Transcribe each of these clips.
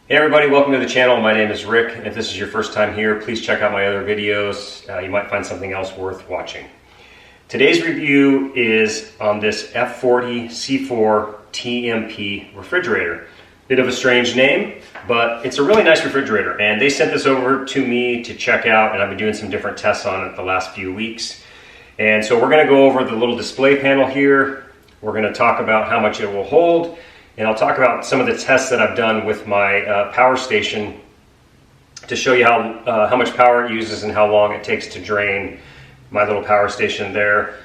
Hey everybody, welcome to the channel. My name is Rick. If this is your first time here, please check out my other videos. You might find something else worth watching. Today's review is on this F40C4TMP refrigerator. Bit of a strange name, but it's a really nice refrigerator, and they sent this over to me to check out, and I've been doing some different tests on it the last few weeks. And so we're going to go over the little display panel here. We're going to talk about how much it will hold, and I'll talk about some of the tests that I've done with my power station to show you how much power it uses and how long it takes to drain my little power station there.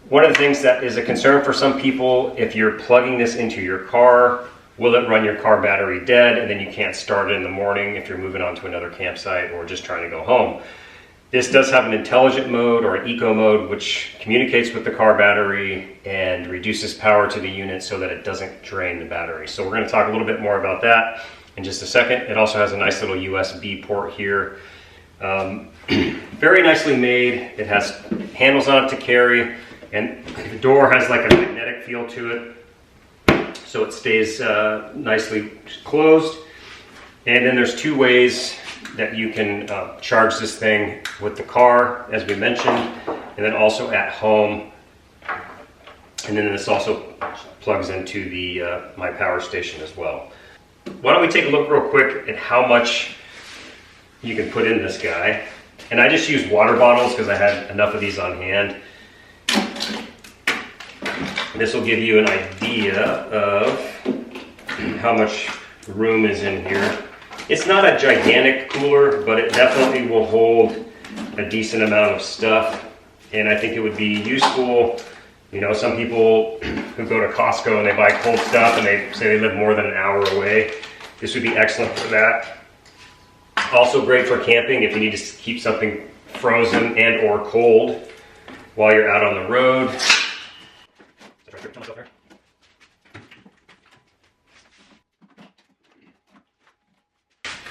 One of the things that is a concern for some people, if you're plugging this into your car, will it run your car battery dead and then you can't start it in the morning if you're moving on to another campsite or just trying to go home? This does have an intelligent mode or an eco mode, which communicates with the car battery and reduces power to the unit so that it doesn't drain the battery. So we're going to talk a little bit more about that in just a second. It also has a nice little USB port here. Very nicely made. It has handles on it to carry, and the door has like a magnetic feel to it, so it stays nicely closed. And then there's two ways that you can charge this thing: with the car, as we mentioned, and then also at home. And then this also plugs into the my power station as well. Why don't we take a look real quick at how much you can put in this guy. And I just used water bottles because I had enough of these on hand. This will give you an idea of how much room is in here. It's not a gigantic cooler, but it definitely will hold a decent amount of stuff. And I think it would be useful. You know, some people who go to Costco and they buy cold stuff and they say they live more than an hour away. This would be excellent for that. Also great for camping if you need to keep something frozen and or cold while you're out on the road.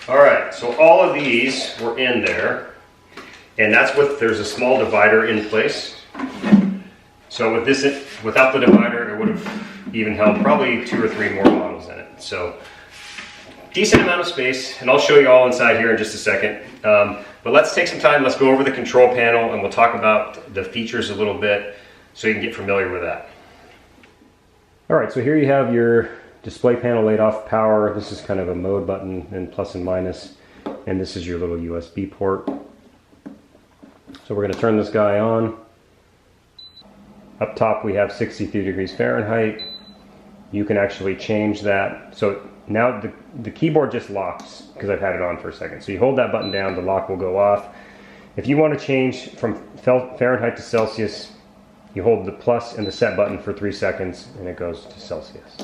All right, so all of these were in there, and that's what, there's a small divider in place. So with this, without the divider, it would have even held probably 2 or 3 more bottles in it. So decent amount of space, and I'll show you all inside here in just a second. But let's take some time, let's go over the control panel, and we'll talk about the features a little bit so you can get familiar with that. All right, so here you have your display panel laid off power. This is kind of a mode button and plus and minus, and this is your little USB port. So we're going to turn this guy on. Up top we have 63 degrees Fahrenheit. You can actually change that. So now the keyboard just locks because I've had it on for a second. So you hold that button down, the lock will go off. If you want to change from Fahrenheit to Celsius, you hold the plus and the set button for 3 seconds and it goes to Celsius.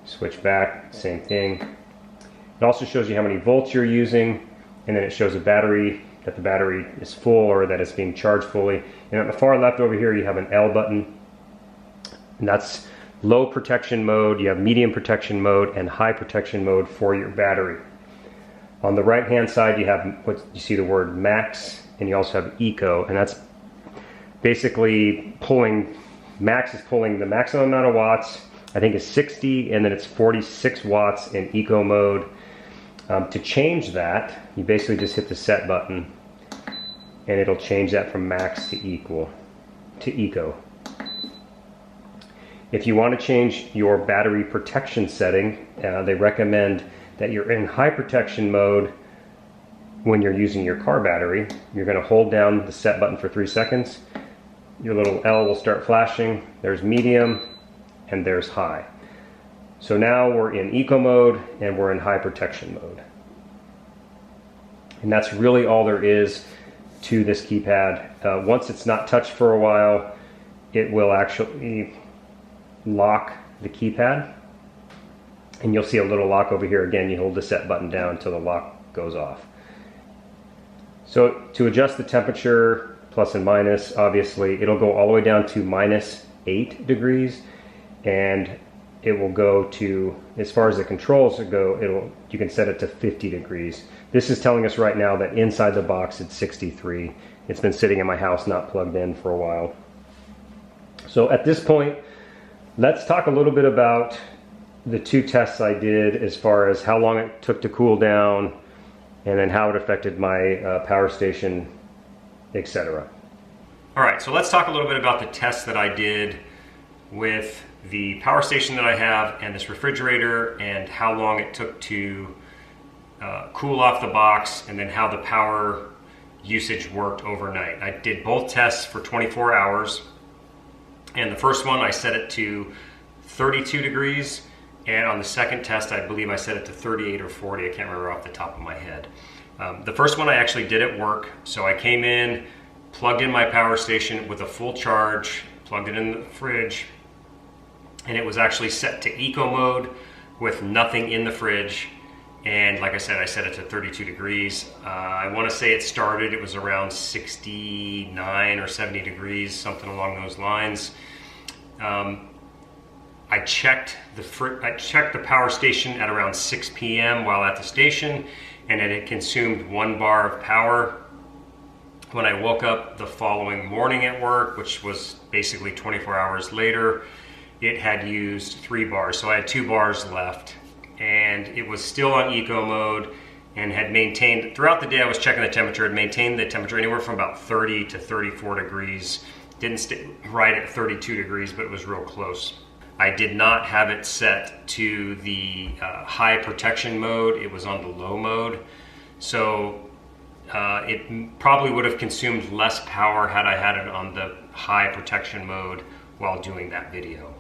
Switch back, same thing. It also shows you how many volts you're using, and then it shows a battery, that the battery is full or that it's being charged fully. And at the far left over here you have an L button, and that's low protection mode. You have medium protection mode and high protection mode for your battery. On the right hand side you have what you see the word max, and you also have eco, and that's basically pulling, max is pulling the maximum amount of watts. I think it's 60, and then it's 46 watts in eco mode. To change that, you basically just hit the set button and it'll change that from max to eco. If you want to change your battery protection setting, they recommend that you're in high protection mode when you're using your car battery. You're going to hold down the set button for 3 seconds. Your little L will start flashing. There's medium and there's high. So now we're in eco mode and we're in high protection mode. And that's really all there is to this keypad. Once it's not touched for a while, it will actually lock the keypad. And you'll see a little lock over here. Again, you hold the set button down until the lock goes off. So to adjust the temperature, plus and minus, obviously, it'll go all the way down to -8 degrees. And it will go to, as far as the controls go, you can set it to 50 degrees. This is telling us right now that inside the box it's 63. It's been sitting in my house not plugged in for a while. So at this point, let's talk a little bit about the two tests I did as far as how long it took to cool down and then how it affected my power station, etc. All right, so let's talk a little bit about the tests that I did with the power station that I have and this refrigerator, and how long it took to cool off the box, and then how the power usage worked overnight. I did both tests for 24 hours, and the first one I set it to 32 degrees, and on the second test I believe I set it to 38 or 40, I can't remember off the top of my head. The first one I actually did at work, so I came in, plugged in my power station with a full charge, plugged it in the fridge, and it was actually set to eco mode with nothing in the fridge. And like I said, I set it to 32 degrees. I want to say it was around 69 or 70 degrees, something along those lines. I checked the power station at around 6 p.m. while at the station, and it had consumed 1 bar of power. When I woke up the following morning at work, which was basically 24 hours later, it had used 3 bars. So I had 2 bars left, and it was still on eco mode and had maintained, throughout the day I was checking the temperature, had maintained the temperature anywhere from about 30 to 34 degrees. Didn't stay right at 32 degrees, but it was real close. I did not have it set to the high protection mode. It was on the low mode. So it probably would have consumed less power had I had it on the high protection mode while doing that video.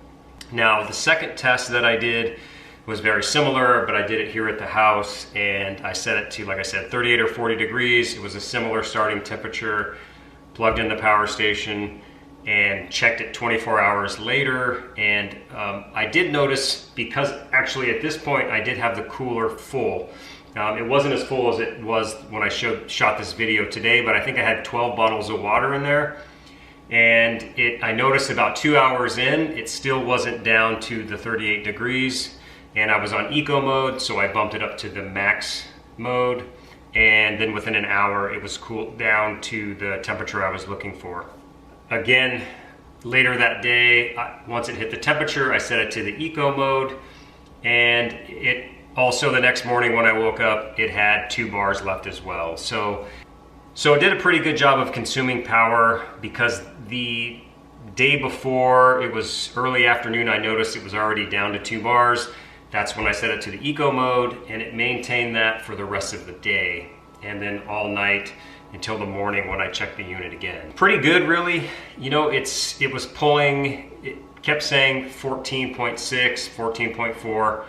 Now, the second test that I did was very similar, but I did it here at the house, and I set it to, like I said, 38 or 40 degrees. It was a similar starting temperature, plugged in the power station, and checked it 24 hours later. And I did notice, because actually at this point I did have the cooler full. It wasn't as full as it was when I shot this video today, but I think I had 12 bottles of water in there. And I noticed about 2 hours in, it still wasn't down to the 38 degrees. And I was on eco mode, so I bumped it up to the max mode. And then within an hour, it was cooled down to the temperature I was looking for. Again, later that day, once it hit the temperature, I set it to the eco mode. And it also, the next morning when I woke up, it had 2 bars left as well. So it did a pretty good job of consuming power, because the day before, it was early afternoon, I noticed it was already down to 2 bars. That's when I set it to the eco mode, and it maintained that for the rest of the day, and then all night until the morning when I checked the unit again. Pretty good, really. You know, it was pulling, it kept saying 14.6, 14.4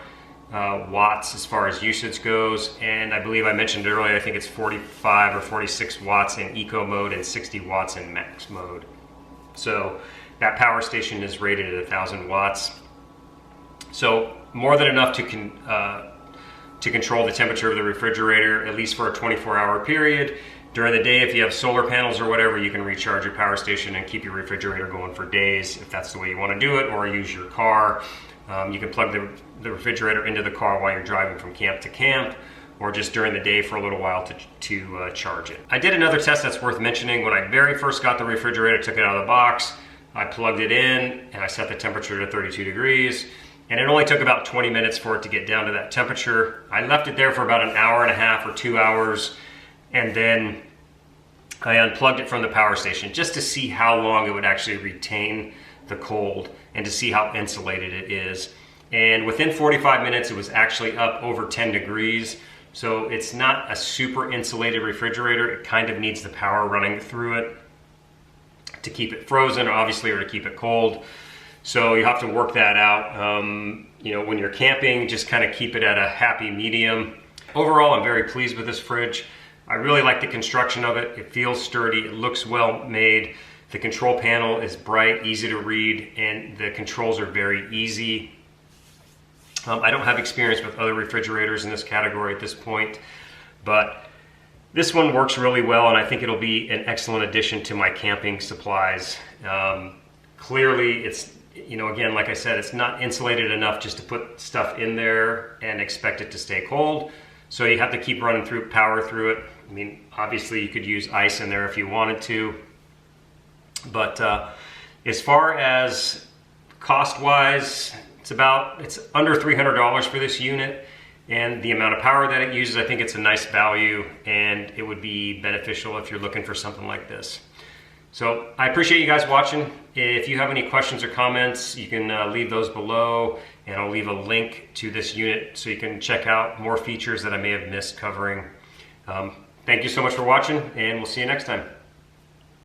watts as far as usage goes, and I believe I mentioned earlier, I think it's 45 or 46 watts in eco mode and 60 watts in max mode. So that power station is rated at 1,000 watts. So more than enough to control the temperature of the refrigerator, at least for a 24-hour period. During the day, if you have solar panels or whatever, you can recharge your power station and keep your refrigerator going for days if that's the way you want to do it, or use your car. You can plug the refrigerator into the car while you're driving from camp to camp, or just during the day for a little while to charge it. I did another test that's worth mentioning. When I very first got the refrigerator, took it out of the box, I plugged it in and I set the temperature to 32 degrees. And it only took about 20 minutes for it to get down to that temperature. I left it there for about an hour and a half or 2 hours, and then I unplugged it from the power station just to see how long it would actually retain the cold and to see how insulated it is. And within 45 minutes, it was actually up over 10 degrees. So it's not a super insulated refrigerator. It kind of needs the power running through it to keep it frozen, obviously, or to keep it cold. So you have to work that out. You know, when you're camping, just kind of keep it at a happy medium. Overall, I'm very pleased with this fridge. I really like the construction of it. It feels sturdy, it looks well made. The control panel is bright, easy to read, and the controls are very easy. I don't have experience with other refrigerators in this category at this point, but this one works really well, and I think it'll be an excellent addition to my camping supplies. Clearly, it's, you know, again, like I said, it's not insulated enough just to put stuff in there and expect it to stay cold. So you have to keep running power through it. I mean, obviously you could use ice in there if you wanted to. But as far as cost-wise, It's under $300 for this unit, and the amount of power that it uses, I think it's a nice value, and it would be beneficial if you're looking for something like this. So I appreciate you guys watching. If you have any questions or comments, you can leave those below, and I'll leave a link to this unit so you can check out more features that I may have missed covering. Thank you so much for watching, and we'll see you next time.